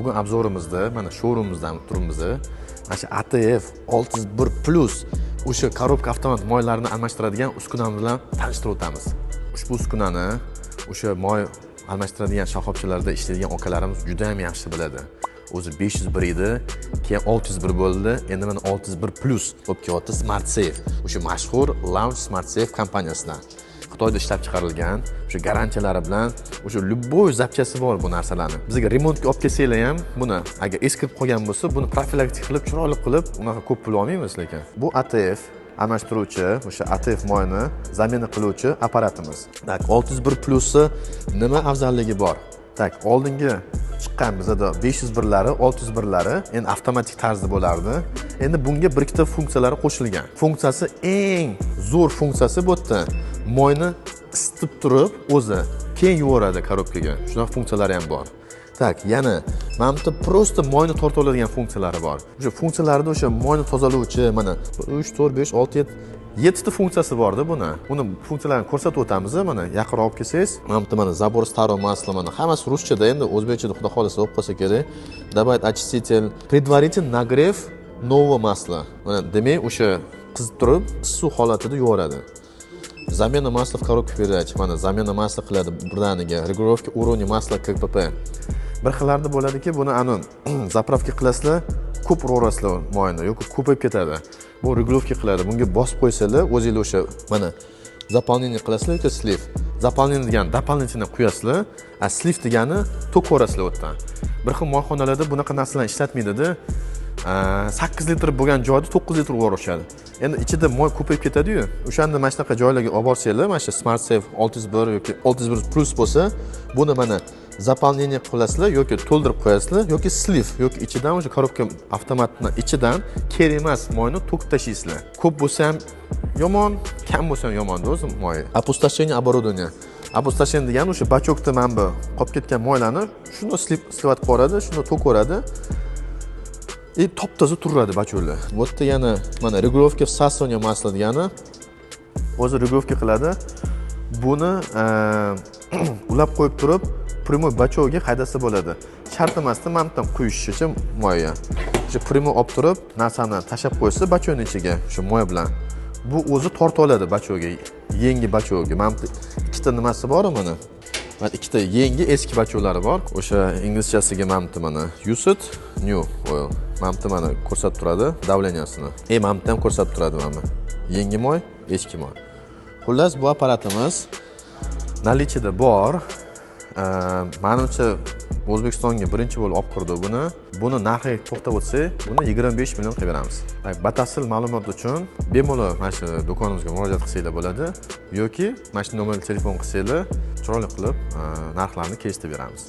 bugun obzorimizda mana showroomimizdan turibmiz. Mana shu ATF 601 Plus o'sha korobka avtomat moylarini almashtiradigan uskunamiz bilan tanishtirib o'tamiz. Ushbu uskunani o'sha moy almashtiradigan shoxobchalarda ishlaydigan akalarimiz juda ham yaxshi biladi. O'zi 501 edi, keyin 601 bo'ldi, endi mana 601 Plus bo'lib kelyapti Smart Safe. O'sha mashhur Launch Smart Safe kompaniyasidan. Xitoyda ishlab chiqarilgan, o'sha garantiyalari bilan, o'sha любой zapchasi bor bu narsalarni. Bizga remontga olib kelsanglar ham, buni agar eskirib qolgan bo'lsa, buni profilaktik qilib, chiroyli qilib, unaqa ko'p pul olmaymiz lekin. Bu ATF almashtiruvchi, o'sha ATF moyni zamena qiluvchi apparatimiz. Tak, 601 Plus'i nima afzalligi bor? Tak, oldingi chiqqan bizda 501lari, 601lari endi avtomatik tarzda bo'lardi. Endi bunga bir ikkita funksiyalari qo'shilgan. Funksiyasi eng zo'r funksiyasi bu yerda moyni isitib turib, o'zi keyin yuboradi korobkaga. Shunaqa funksiyalari ham bor. Tak, yana mana bu prosta moyni tortib oladigan funksiyalari bor. O'sha funksiyalarda o'sha moyni tozalovchi mana 3, 4, 5, 6, 7 ta funksiyasi bor-da buni. Uni funksiyalarini ko'rsatib o'tamiz. Mana yaqinroq olib kelsangiz, mana забор старого масла, mana hammasi ruschada, endi o'zbekchada xudo xolasa olib qolsa kerak. Добавить очиститель, предварительный нагрев нового масла. Mana demak, o'sha qizib turib, issiq holatida yuboradi. Zamena масла в коробке передач. Mana zamena masla qiladi birdaniga. Регулировка уровня масла КПП. Bir xillarda bo'ladiki, buni anu zapravka qilasizlar, ko'p urasizlar moyni yoki ko'payib ketadi. Bu regulovka qiladi. Bunga bosib qo'ysanglar, o'zingizlar o'sha mana заполнение qilasizlar yoki slив. Заполнение degani дополнительно quyasizlar, a slив degani to'k o'rasizlar o'tdan. Bir xil moyxonalarda bunaqa narsalarni ishlatmaydi-da. 8 litr bo'lgan joyda 9 litr o'rashadi. Endi ichida moy ko'payib ketadi-yu. O'shanda mana shunaqa joylarga olib borsanglar, mana shu Smart Safe 601 yoki 601 Plus bo'lsa, buni mana заполнение qilasizlar yoki to'ldirib qo'yasizlar yoki slив yoki ichidan o'sha korobka avtomatni ichidan kerak emas moyni to'kib tashlaysizlar. Ko'p bo'lsa ham yomon, kam bo'lsa ham yomon o'zi moy. Опустошение оборудования. Опустошение degani o'sha bachokda mana bu qolib ketgan moylarni shuni slivat qo'yadi, shuni to'koradi. Top-toza turadi bachoklar. Bu yerda yana mana regulovka всасывания масла degani o'zi regulovka qiladi. Buni ulab qo'yib turib, primoy bachokga haydasa bo'ladi. Shart emasda mamdan quyishicha moyga. O'sha primoy olib turib, narsani tashab qo'ysa bachokning ichiga o'sha moy bilan. Bu o'zi tortib oladi bachokga, yangi bachokga. Mamda ikkita nimasi bor mana. Mana ikkita yangi eski bachoklari bor. O'sha inglizchasiga mamda mana used new oil. Mamda mana ko'rsatib turadi davleniyasini. Mamda ham ko'rsatib turadi mana. Yangi moy, eski moy. Xullas bu apparatimiz nalichida bor. Menimcha O'zbekistonga birinchi bo'lib olib kirdi buni. Buni narxiga to'xtab o'tsak, buni 25 million qilib beramiz. Batafsil ma'lumot uchun bemalol mana shu do'konimizga murojaat qilsanglar bo'ladi yoki mana shu nomerga telefon qilsanglar, chiroyli qilib narxlarni kelishtirib beramiz.